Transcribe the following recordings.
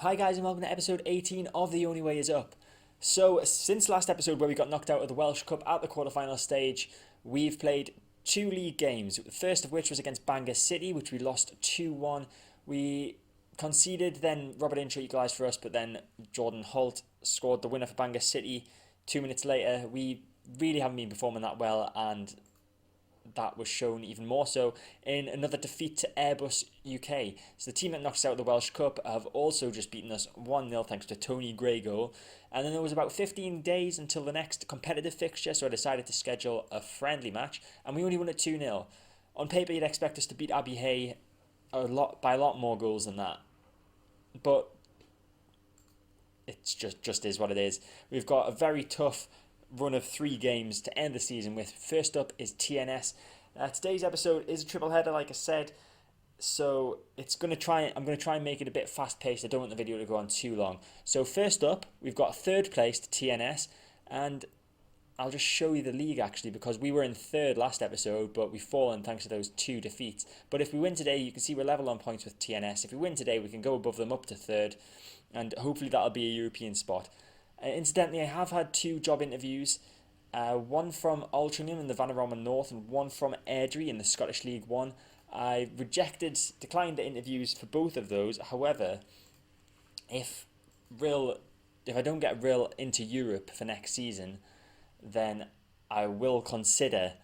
Hi guys and welcome to episode 18 of The Only Way Is Up. So since last episode where we got knocked out of the Welsh Cup at the quarterfinal stage, we've played two league games. The first of which was against Bangor City, which we lost 2-1. We conceded, then Robert Earnshaw equalised for us, but then Jordan Holt scored the winner for Bangor City 2 minutes later. We really haven't been performing that well, and that was shown even more so in another defeat to Airbus UK. So the team that knocked us out of the Welsh Cup have also just beaten us 1-0 thanks to Tony Gray goal. And then there was about 15 days until the next competitive fixture, so I decided to schedule a friendly match, and we only won it 2-0. On paper, you'd expect us to beat Abbey Hay by a lot more goals than that. But it's just is what it is. We've got a very tough run of 3 games to end the season with. First up is TNS. Today's episode is a triple header, like I said, so I'm going to try and make it a bit fast paced. I don't want the video to go on too long. So first up, we've got third place to TNS, and I'll just show you the league actually, because we were in third last episode, but we've fallen thanks to those 2 defeats. But if we win today, you can see we're level on points with TNS. If we win today, we can go above them up to third, and hopefully that'll be a European spot. Incidentally, I have had 2 job interviews, one from Altrincham in the Vanarama North and one from Airdrie in the Scottish League 1. I declined the interviews for both of those. However, if I don't get real into Europe for next season, then I will consider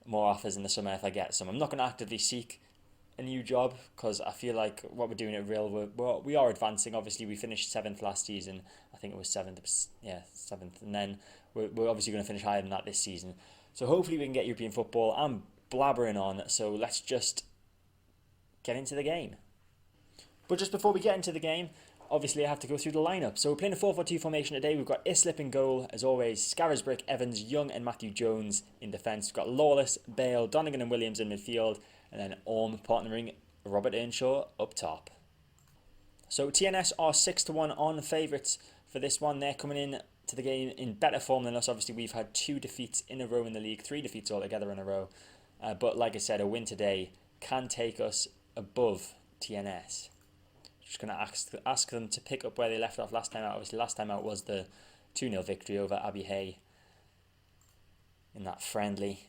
more offers in the summer if I get some. I'm not going to actively seek a new job because I feel like what we're doing at Real, we are advancing. Obviously, we finished 7th last season. I think it was 7th, yeah, 7th, and then we're obviously going to finish higher than that this season. So hopefully we can get European football. I'm blabbering on, so let's just get into the game. But just before we get into the game, obviously I have to go through the lineup. So we're playing a 4-4-2 formation today. We've got Islip in goal, as always, Scarisbrick, Evans, Young and Matthew Jones in defence. We've got Lawless, Bale, Donegan and Williams in midfield, and then Orm partnering Robert Earnshaw up top. So TNS are 6-1 on favourites for this one. They're coming in to the game in better form than us. Obviously, we've had 2 defeats in a row in the league, 3 defeats altogether in a row. But like I said, a win today can take us above TNS. Just going to ask them to pick up where they left off last time out. Obviously, last time out was the 2-0 victory over Abbey Hay in that friendly.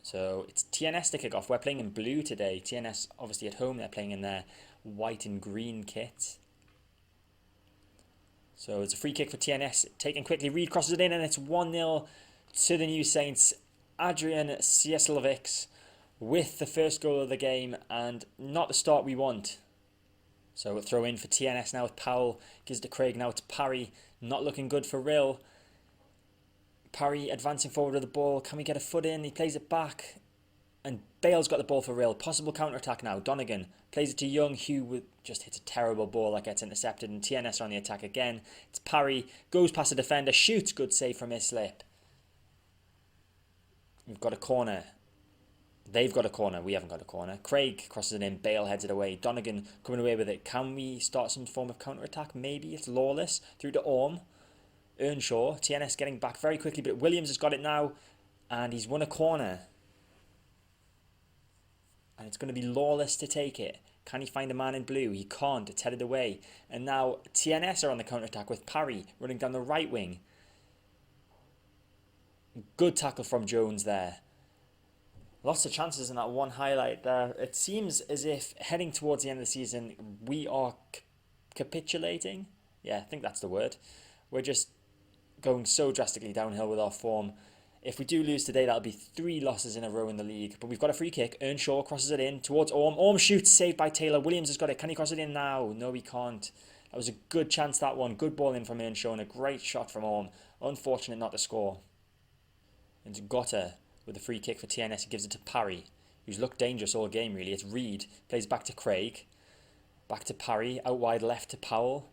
So it's TNS to kick off. We're playing in blue today. TNS obviously at home, they're playing in their white and green kit. So it's a free kick for TNS, taken quickly. Reed crosses it in and it's 1-0 to the New Saints. Adrian Cieslovics with the first goal of the game, and not the start we want. So we'll throw in for TNS now with Powell. Gives it to Craig, now it's Parry. Not looking good for Rill. Parry advancing forward with the ball. Can we get a foot in? He plays it back. And Bale's got the ball for Rill. Possible counter-attack now. Donegan plays it to Young. Hugh just hits a terrible ball that gets intercepted. And TNS are on the attack again. It's Parry. Goes past the defender. Shoots. Good save from Islip. We've got a corner. They've got a corner. We haven't got a corner. Craig crosses it in. Bale heads it away. Donegan coming away with it. Can we start some form of counter-attack? Maybe. It's Lawless. Through to Orm. Earnshaw. TNS getting back very quickly, but Williams has got it now. And he's won a corner. And it's going to be Lawless to take it. Can he find a man in blue? He can't. It's headed away. And now TNS are on the counter-attack with Parry running down the right wing. Good tackle from Jones there. Lots of chances in that one highlight there. It seems as if heading towards the end of the season, we are capitulating. Yeah, I think that's the word. We're just going so drastically downhill with our form. If we do lose today, that'll be 3 losses in a row in the league. But we've got a free kick. Earnshaw crosses it in towards Orm. Orm shoots, saved by Taylor. Williams has got it. Can he cross it in now? No, he can't. That was a good chance, that one. Good ball in from Earnshaw and a great shot from Orm. Unfortunate not to score. It's Gotta with the free kick for TNS. He gives it to Parry, who's looked dangerous all game, really. It's Reed. Plays back to Craig. Back to Parry. Out wide left to Powell.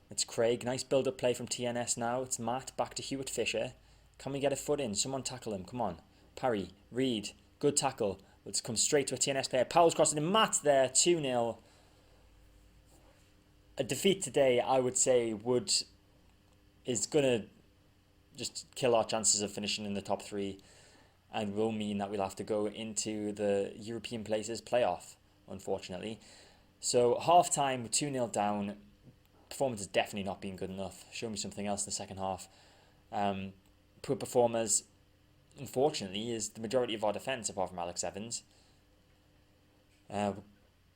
It's Craig. Nice build-up play from TNS now. It's Matt. Back to Hewitt Fisher. Can we get a foot in? Someone tackle him. Come on. Parry. Reed. Good tackle. Let's come straight to a TNS player. Powell's crossing in. Matt there. 2-0. A defeat today, I would say, is going to just kill our chances of finishing in the top 3 and will mean that we'll have to go into the European places playoff, unfortunately. So half-time, 2-0 down. Performance has definitely not been good enough. Show me something else in the second half. Poor performers, unfortunately, is the majority of our defence, apart from Alex Evans. We're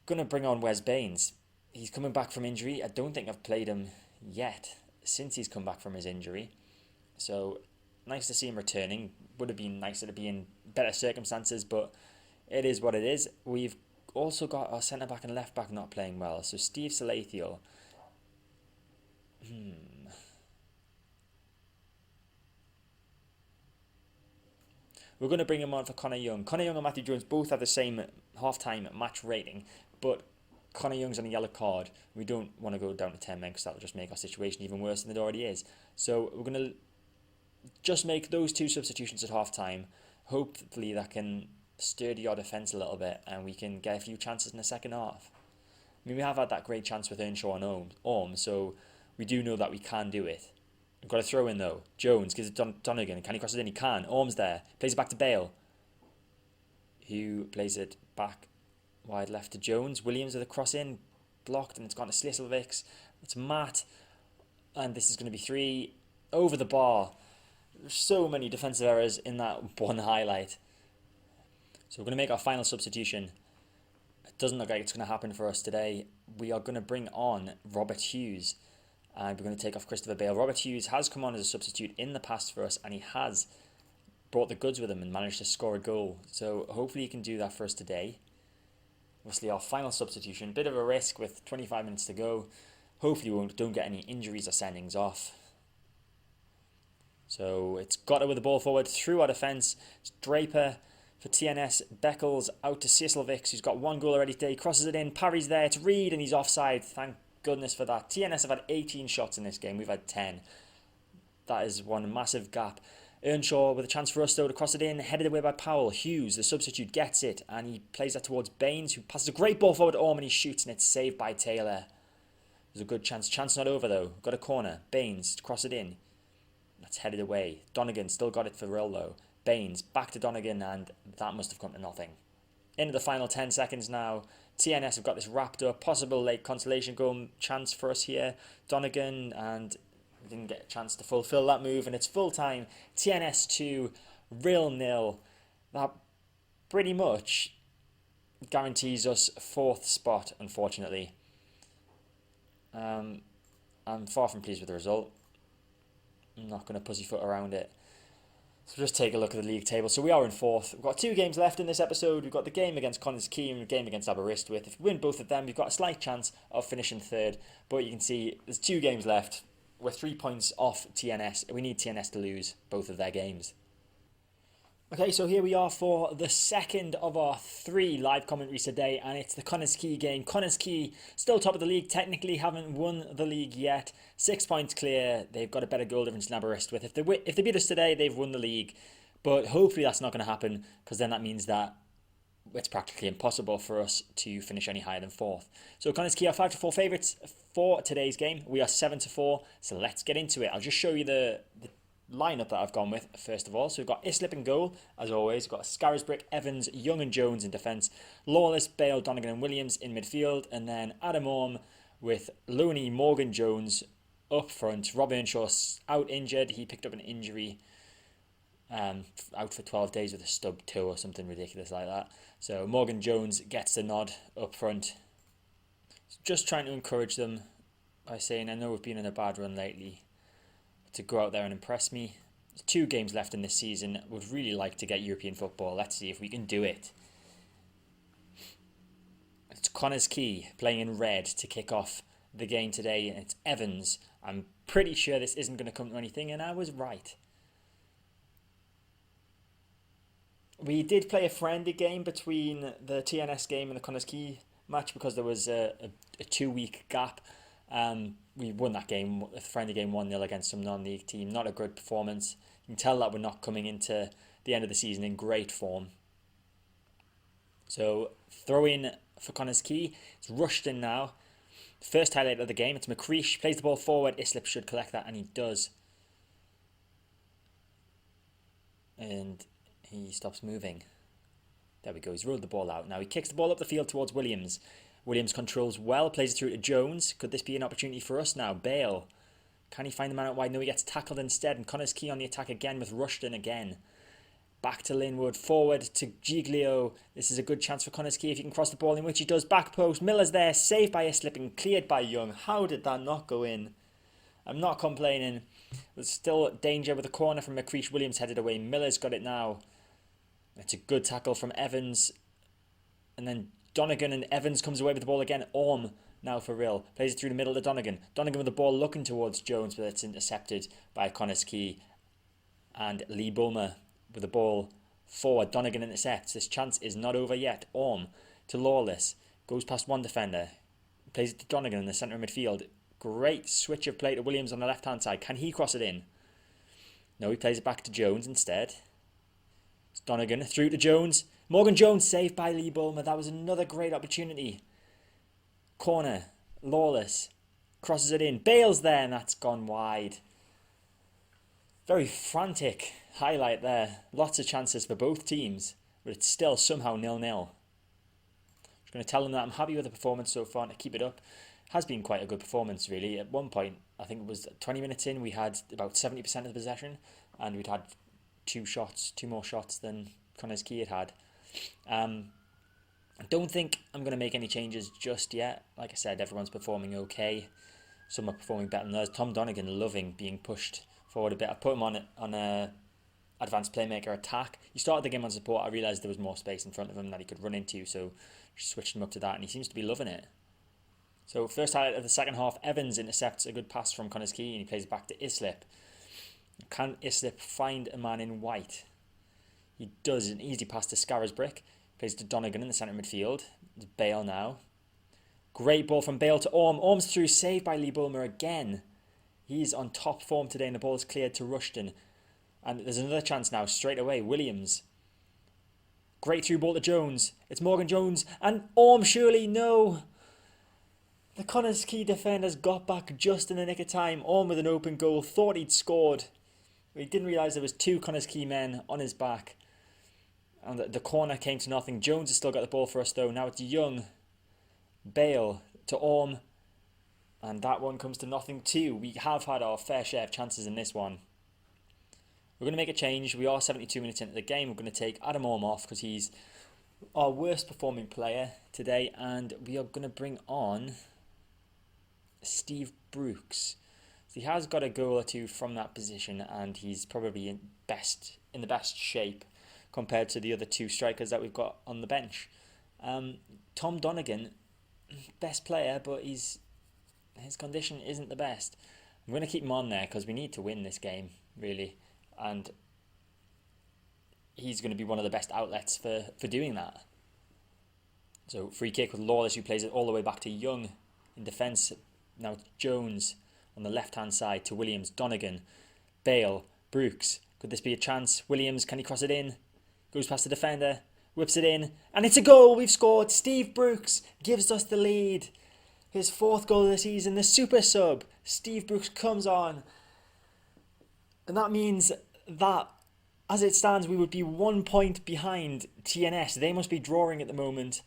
going to bring on Wes Baines. He's coming back from injury. I don't think I've played him yet since he's come back from his injury. So, nice to see him returning. Would have been nicer to be in better circumstances, but it is what it is. We've also got our centre-back and left-back not playing well. So, Steve Salathiel. We're going to bring him on for Connor Young. Connor Young and Matthew Jones both have the same half-time match rating, but Connor Young's on a yellow card. We don't want to go down to 10 men because that'll just make our situation even worse than it already is. So we're going to just make those two substitutions at half-time. Hopefully that can sturdy our defence a little bit and we can get a few chances in the second half. I mean, we have had that great chance with Earnshaw and Orm, so we do know that we can do it. We've got to throw in though. Jones gives it to Donegan. Can he cross it in? He can. Orm's there. Plays it back to Bale. Who plays it back wide left to Jones. Williams with a cross in. Blocked and it's gone to Slisselvix. It's Matt. And this is going to be 3 over the bar. There's so many defensive errors in that one highlight. So we're going to make our final substitution. It doesn't look like it's going to happen for us today. We are going to bring on Robert Hughes. And we're going to take off Christopher Bale. Robert Hughes has come on as a substitute in the past for us, and he has brought the goods with him and managed to score a goal. So hopefully he can do that for us today. Obviously our final substitution, bit of a risk with 25 minutes to go. Hopefully we don't get any injuries or sendings off. So it's Gotta with the ball forward through our defence. It's Draper for TNS. Beckles out to Sisselvix, who's got 1 goal already today. Crosses it in. Parry's there. It's Reed, and he's offside. Thank goodness for that. TNS have had 18 shots in this game. We've had 10. That is one massive gap. Earnshaw with a chance for us though to cross it in, headed away by Powell. Hughes, the substitute, gets it and he plays that towards Baines, who passes a great ball forward to Orm and he shoots and it's saved by Taylor. There's a good chance. Chance not over though. Got a corner. Baines to cross it in. That's headed away. Donegan still got it for real though. Baines back to Donegan and that must have come to nothing. Into the final 10 seconds now. TNS have got this wrapped up. Possible late consolation goal chance for us here. Donegan, and we didn't get a chance to fulfill that move, and it's full time. TNS 2, Real 0. That pretty much guarantees us 4th spot, unfortunately. I'm far from pleased with the result. I'm not going to pussyfoot around it. So just take a look at the league table. So we are in 4th. We've got 2 games left in this episode. We've got the game against Connors Key and the game against Aberystwyth. If we win both of them, we've got a slight chance of finishing 3rd. But you can see there's 2 games left. We're 3 points off TNS. We need TNS to lose both of their games. Okay, so here we are for the second of our 3 live commentaries today, and it's the Connors Key game. Connors Key still top of the league, technically haven't won the league yet. 6 points clear. They've got a better goal difference than Aberystwyth. If they beat us today, they've won the league. But hopefully that's not going to happen, because then that means that it's practically impossible for us to finish any higher than 4th. So Connors Key are 5-4 favourites for today's game. We are 7-4, so let's get into it. I'll just show you the lineup that I've gone with first of all. So we've got Islip in goal, as always. We've got Scarisbrick, Evans, Young and Jones in defence, Lawless, Bale, Donegan and Williams in midfield, and then Adam Orm with Looney, Morgan, Jones up front. Rob Earnshaw's out injured. He picked up an injury, out for 12 days with a stub toe or something ridiculous like that. So Morgan Jones gets the nod up front. Just trying to encourage them by saying, I know we've been in a bad run lately, to go out there and impress me. There's 2 games left in this season. Would really like to get European football. Let's see if we can do it. It's Connors Key playing in red to kick off the game today, and it's Evans. I'm pretty sure this isn't going to come to anything, and I was right. We did play a friendly game between the TNS game and the Connors Key match because there was a 2-week gap. We won that game, a friendly game 1-0 against some non-league team. Not a good performance. You can tell that we're not coming into the end of the season in great form. So throw in for Connors Key. It's Rushton now. First highlight of the game. It's McCreesh. Plays the ball forward. Islip should collect that, and he does. And he stops moving. There we go. He's rolled the ball out. Now he kicks the ball up the field towards Williams. Williams controls well, plays it through to Jones. Could this be an opportunity for us now? Bale. Can he find the man out wide? No, he gets tackled instead. And Connors Key on the attack again with Rushton again. Back to Linwood. Forward to Giglio. This is a good chance for Connors Key if he can cross the ball, in which he does. Back post. Miller's there. Saved by Islip and cleared by Young. How did that not go in? I'm not complaining. There's still danger with a corner from McCreesh. Williams headed away. Miller's got it now. It's a good tackle from Evans. And then Donegan, and Evans comes away with the ball again. Orm now for Rill. Plays it through the middle to Donegan. Donegan with the ball looking towards Jones, but it's intercepted by Connors Key. And Lee Bulmer with the ball forward. Donegan intercepts. This chance is not over yet. Orm to Lawless. Goes past one defender. Plays it to Donegan in the centre of midfield. Great switch of play to Williams on the left-hand side. Can he cross it in? No, he plays it back to Jones instead. It's Donegan through to Jones. Morgan Jones saved by Lee Bulmer. That was another great opportunity. Corner. Lawless. Crosses it in. Bale's there, and that's gone wide. Very frantic highlight there. Lots of chances for both teams, but it's still somehow 0-0. Just going to tell them that I'm happy with the performance so far and to keep it up. Has been quite a good performance, really. At one point, I think it was 20 minutes in, we had about 70% of the possession, and we'd had two more shots than Connors Key had. I don't think I'm going to make any changes just yet. Like I said, everyone's performing okay. Some are performing better than others. Tom Donegan loving being pushed forward a bit. I put him on a advanced playmaker attack. He started the game on support. I realised there was more space in front of him that he could run into, so just switched him up to that, and he seems to be loving it. So first highlight of the second half, Evans intercepts a good pass from Connors Key, and he plays it back to Islip. Can Islip find a man in white? He does. An easy pass to Scarisbrick. Plays to Donegan in the centre midfield. It's Bale now. Great ball from Bale to Orm. Orm's through, saved by Lee Bulmer again. He's on top form today, and the ball is cleared to Rushton. And there's another chance now, straight away. Williams. Great through ball to Jones. It's Morgan Jones. And Orm, surely, no. The Connors Key defenders got back just in the nick of time. Orm with an open goal. Thought he'd scored. But he didn't realise there was two Connors Key men on his back. And the corner came to nothing. Jones has still got the ball for us, though. Now it's Young. Bale to Orm. And that one comes to nothing too. We have had our fair share of chances in this one. We're going to make a change. We are 72 minutes into the game. We're going to take Adam Orm off because he's our worst performing player today. And we are going to bring on Steve Brooks. So he has got a goal or two from that position, and he's probably in the best shape compared to the other two strikers that we've got on the bench. Tom Donegan, best player, but his condition isn't the best. I'm going to keep him on there because we need to win this game, really. And he's going to be one of the best outlets for doing that. So free kick with Lawless, who plays it all the way back to Young in defence. Now it's Jones on the left-hand side to Williams, Donegan, Bale, Brooks. Could this be a chance? Williams, can he cross it in? Goes past the defender, whips it in, and it's a goal. We've scored. Steve Brooks gives us the lead. His fourth goal of the season, the super sub. Steve Brooks comes on. And that means that, as it stands, we would be 1 point behind TNS. They must be drawing at the moment.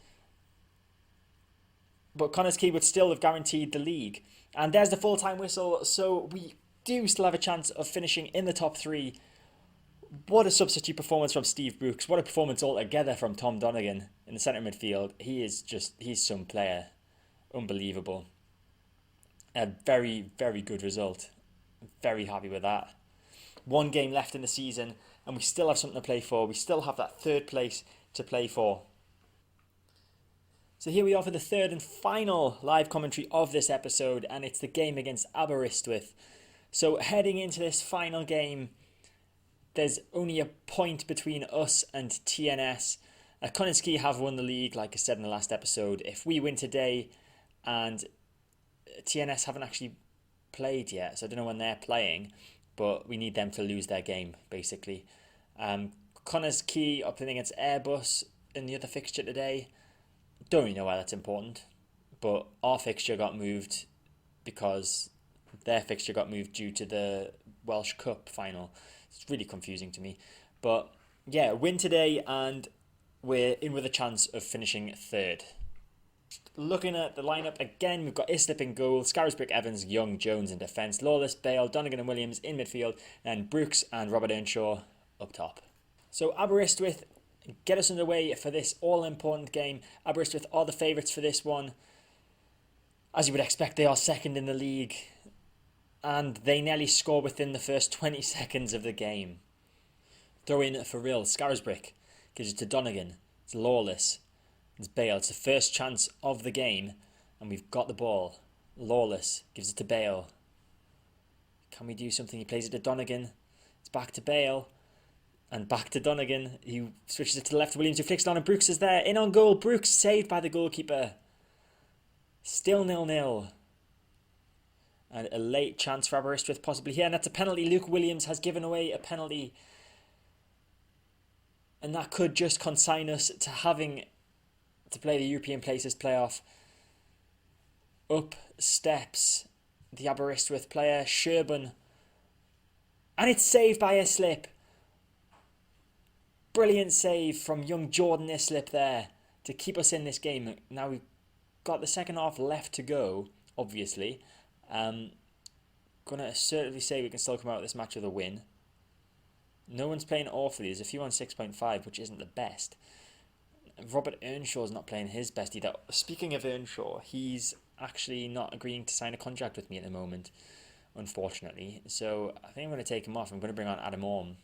But Connors Key would still have guaranteed the league. And there's the full-time whistle, so we do still have a chance of finishing in the top three. What a substitute performance from Steve Brooks. What a performance altogether from Tom Donegan in the centre midfield. He's some player. Unbelievable. A very, very good result. Very happy with that. One game left in the season, and we still have something to play for. We still have that third place to play for. So here we are for the third and final live commentary of this episode, and it's the game against Aberystwyth. So heading into this final game, there's only a point between us and TNS. Connors Key have won the league, like I said in the last episode. If we win today, and TNS haven't actually played yet, so I don't know when they're playing, but we need them to lose their game, basically. Connors Key are playing against Airbus in the other fixture today. Don't really know why that's important, but our fixture got moved because their fixture got moved due to the Welsh Cup final. It's really confusing to me. But yeah, win today and we're in with a chance of finishing third. Looking at the lineup again, we've got Islip in goal, Scarisbrick, Evans, Young, Jones in defence, Lawless, Bale, Donegan and Williams in midfield, and Brooks and Robert Earnshaw up top. So Aberystwyth get us underway for this all-important game. Aberystwyth are the favourites for this one. As you would expect, they are second in the league, and they nearly score within the first 20 seconds of the game. Throw in for real. Scarisbrick gives it to Donegan. It's Lawless. It's Bale. It's the first chance of the game, and we've got the ball. Lawless gives it to Bale. Can we do something? He plays it to Donegan. It's back to Bale. And back to Donegan. He switches it to the left. Williams who flicks it on, and Brooks is there. In on goal. Brooks saved by the goalkeeper. Still 0-0. And a late chance for Aberystwyth possibly here. And that's a penalty. Luke Williams has given away a penalty. And that could just consign us to having to play the European Places playoff. Up steps the Aberystwyth player, Sherburn. And it's saved by Islip. Brilliant save from young Jordan Islip there to keep us in this game. Now we've got the second half left to go, obviously. Gonna assertively say we can still come out of this match with a win. No one's playing awfully. There's a few on 6.5, which isn't the best. Robert Earnshaw's not playing his best either. Speaking of Earnshaw, he's actually not agreeing to sign a contract with me at the moment, unfortunately. So I think I'm going to take him off. I'm going to bring on Adam Orme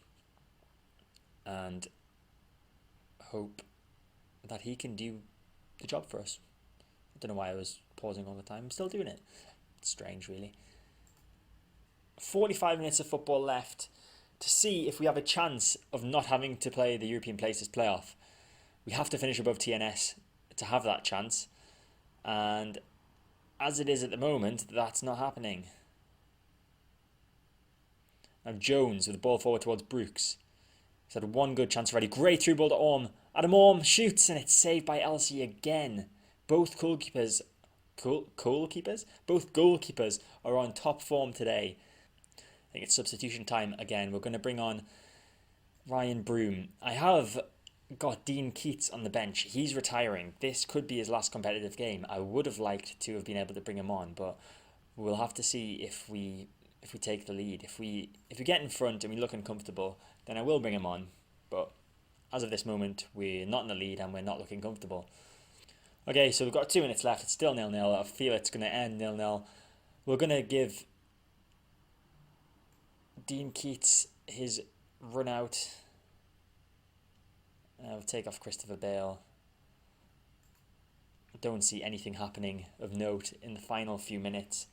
and hope that he can do the job for us. I don't know why I was pausing all the time. I'm still doing it. It's strange, really. 45 minutes of football left to see if we have a chance of not having to play the European Places playoff. We have to finish above TNS to have that chance. And as it is at the moment, that's not happening. Now Jones with the ball forward towards Brooks. He's had one good chance already. Great through ball to Orme. Adam Orme shoots and it's saved by Elsie again. Both goalkeepers are on top form today. I think it's substitution time again. We're going to bring on Ryan Broom. I have got Dean Keats on the bench. He's retiring. This could be his last competitive game. I would have liked to have been able to bring him on, but we'll have to see if we take the lead. If we get in front and we look uncomfortable, then I will bring him on. But as of this moment, we're not in the lead and we're not looking comfortable. Okay, so we've got 2 minutes left. It's still 0-0. I feel it's going to end 0-0. We're going to give Dean Keats his run out. We'll take off Christopher Bale. Don't see anything happening of note in the final few minutes.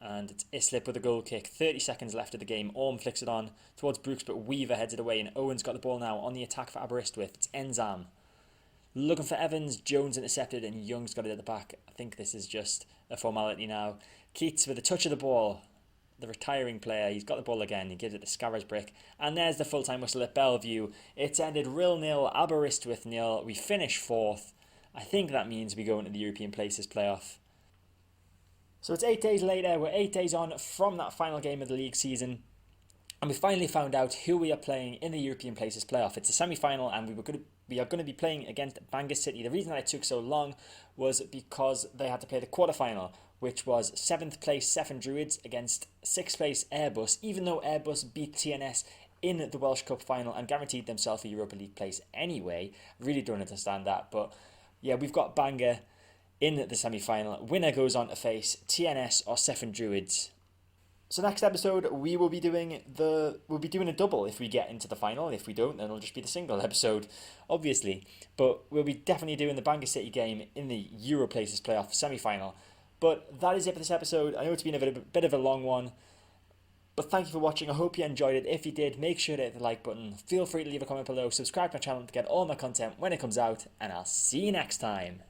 And it's Islip with a goal kick. 30 seconds left of the game. Orme flicks it on towards Brooks, but Weaver heads it away, and Owen's got the ball now on the attack for Aberystwyth. It's Enzam looking for Evans. Jones intercepted, and Young's got it at the back. I think this is just a formality now. Keats with a touch of the ball. The retiring player, he's got the ball again. He gives it to Scarisbrick. And there's the full-time whistle at Bellevue. It's ended 0-0, Aberystwyth 0. We finish 4th. I think that means we go into the European Places playoff. So it's 8 days later. We're 8 days on from that final game of the league season. And we finally found out who we are playing in the European Places playoff. It's a semi-final, and we are going to be playing against Bangor City. The reason that it took so long was because they had to play the quarter-final, which was 7th place Severn Druids against 6th place Airbus, even though Airbus beat TNS in the Welsh Cup final and guaranteed themselves a Europa League place anyway. Really don't understand that, but yeah, we've got Bangor in the semi-final. Winner goes on to face TNS or Severn Druids. So next episode we'll be doing a double if we get into the final. If we don't, then it'll just be the single episode, obviously. But we'll be definitely doing the Bangor City game in the Euro Places playoff semi-final. But that is it for this episode. I know it's been a bit of a long one, but thank you for watching. I hope you enjoyed it. If you did, make sure to hit the like button. Feel free to leave a comment below. Subscribe to my channel to get all my content when it comes out, and I'll see you next time.